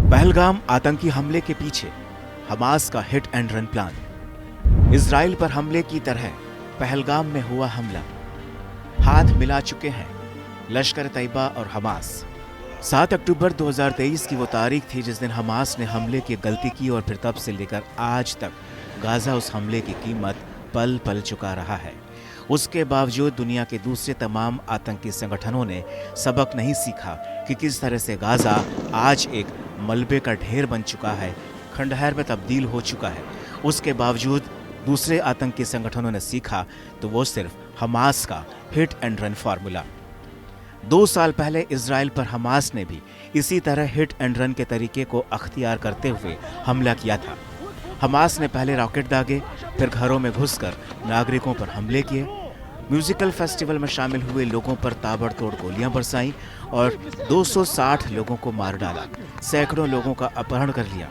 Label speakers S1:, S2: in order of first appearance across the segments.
S1: पहलगाम आतंकी हमले के पीछे हमास का hit and run plan. Israel पर हमले की तरह पहलगाम में हुआ हमला। हाथ मिला चुके हैं लश्कर तैयबा और हमास। 7 अक्टूबर 2023 की वो तारीख थी जिस दिन हमास ने हमले की गलती की और फिर तब से लेकर आज तक गाजा उस हमले की कीमत पल पल चुका रहा है। उसके बावजूद दुनिया के दूसरे तमाम आतंकी संगठनों ने सबक नहीं सीखा कि किस तरह से गाजा आज एक मलबे का ढेर बन चुका है, खंडहर में तब्दील हो चुका है। उसके बावजूद दूसरे आतंकी संगठनों ने सीखा तो वो सिर्फ हमास का हिट एंड रन फार्मूला। 2 साल पहले इजराइल पर हमास ने भी इसी तरह हिट एंड रन के तरीके को अख्तियार करते हुए हमला किया था। हमास ने पहले रॉकेट दागे, फिर घरों में घुसकर नागरिकों पर हमले किए, म्यूजिकल फेस्टिवल में शामिल हुए लोगों पर ताबड़तोड़ गोलियां बरसाईं और 260 लोगों को मार डाला, सैकड़ों लोगों का अपहरण कर लिया।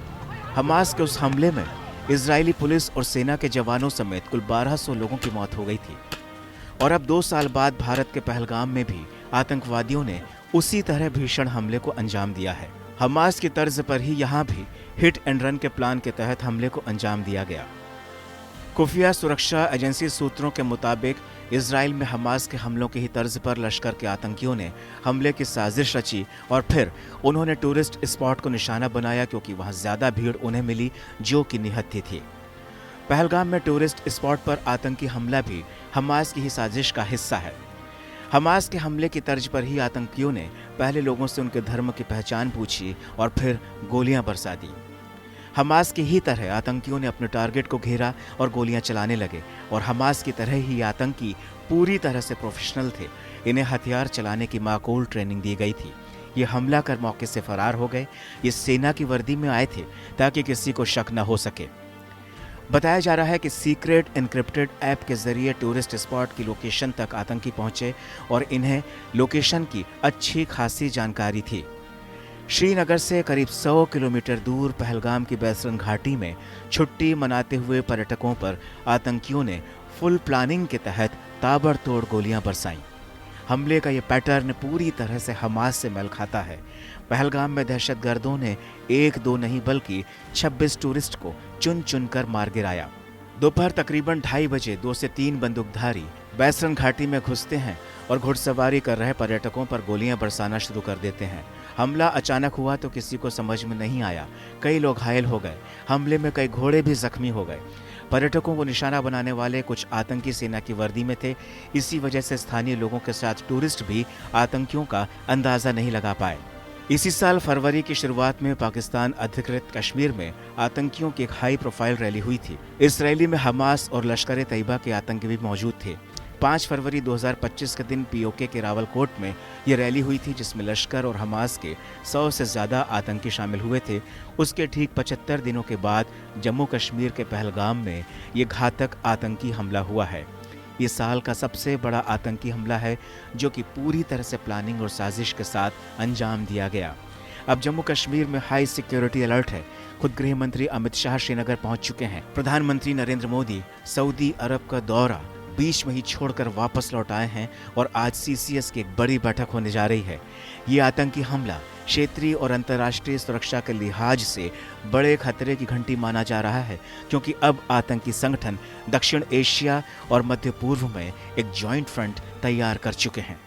S1: हमास के उस हमले में इजरायली पुलिस और सेना के जवानों समेत कुल 1200 लोगों की मौत हो गई थी। और अब 2 साल बाद भारत के पहलगाम में भी आतंकवादियों ने उसी तरह भीषण हमले को अंजाम दिया है। हमास की तर्ज पर ही यहाँ भी हिट एंड रन के प्लान के तहत हमले को अंजाम दिया गया। खुफिया सुरक्षा एजेंसी सूत्रों के मुताबिक इजराइल में हमास के हमलों की ही तर्ज पर लश्कर के आतंकियों ने हमले की साजिश रची और फिर उन्होंने टूरिस्ट स्पॉट को निशाना बनाया क्योंकि वहां ज्यादा भीड़ उन्हें मिली जो कि निहत्थी थी। पहलगाम में टूरिस्ट स्पॉट पर आतंकी हमला भी हमास की ही साजिश का हिस्सा है। हमास के हमले की तर्ज पर ही आतंकियों ने पहले लोगों से उनके धर्म की पहचान पूछी और फिर गोलियां बरसा दी। हमास की ही तरह आतंकियों ने अपने टारगेट को घेरा और गोलियां चलाने लगे और हमास की तरह ही आतंकी पूरी तरह से प्रोफेशनल थे। इन्हें हथियार चलाने की माकूल ट्रेनिंग दी गई थी। ये हमला कर मौके से फरार हो गए। ये सेना की वर्दी में आए थे ताकि किसी को शक न हो सके। बताया जा रहा है कि सीक्रेट एन्क्रिप्टेड ऐप के जरिए टूरिस्ट स्पॉट की लोकेशन तक आतंकी पहुंचे और इन्हें लोकेशन की अच्छी खासी जानकारी थी। श्रीनगर से करीब 100 किलोमीटर दूर पहलगाम की बैसरन घाटी में छुट्टी मनाते हुए पर्यटकों पर आतंकियों ने फुल प्लानिंग के तहत ताबड़तोड़ गोलियां बरसाईं। हमले का ये पैटर्न पूरी तरह से हमास से मेल खाता है। पहलगाम में दहशतगर्दों ने 1-2 नहीं बल्कि 26 टूरिस्ट को चुन चुन कर मार गिराया। दोपहर तकरीबन 2:30 बजे 2 से 3 बंदूकधारी बैसरन घाटी में घुसते हैं और घुड़सवारी कर रहे पर्यटकों पर गोलियां बरसाना शुरू कर देते हैं। हमला अचानक हुआ तो किसी को समझ में नहीं आया। कई लोग घायल हो गए। हमले में कई घोड़े भी जख्मी हो गए। पर्यटकों को निशाना बनाने वाले कुछ आतंकी सेना की वर्दी में थे। इसी वजह से स्थानीय लोगों के साथ टूरिस्ट भी आतंकियों का अंदाजा नहीं लगा पाए। इसी साल फरवरी की शुरुआत में पाकिस्तान अधिकृत कश्मीर में आतंकियों की एक हाई प्रोफाइल रैली हुई थी। इस रैली में हमास और लश्कर तैयबा के आतंकी भी मौजूद थे। 5 फरवरी 2025 के दिन पीओके के रावलकोट में ये रैली हुई थी जिसमें लश्कर और हमास के 100 से ज़्यादा आतंकी शामिल हुए थे। उसके ठीक 75 दिनों के बाद जम्मू कश्मीर के पहलगाम में ये घातक आतंकी हमला हुआ है। ये साल का सबसे बड़ा आतंकी हमला है जो कि पूरी तरह से प्लानिंग और साजिश के साथ अंजाम दिया गया। अब जम्मू कश्मीर में हाई सिक्योरिटी अलर्ट है। खुद गृह मंत्री अमित शाह श्रीनगर पहुंच चुके हैं। प्रधानमंत्री नरेंद्र मोदी सऊदी अरब का दौरा बीच में ही छोड़कर वापस लौट आए हैं और आज सीसीएस की एक बड़ी बैठक होने जा रही है। ये आतंकी हमला क्षेत्रीय और अंतर्राष्ट्रीय सुरक्षा के लिहाज से बड़े खतरे की घंटी माना जा रहा है क्योंकि अब आतंकी संगठन दक्षिण एशिया और मध्य पूर्व में एक जॉइंट फ्रंट तैयार कर चुके हैं।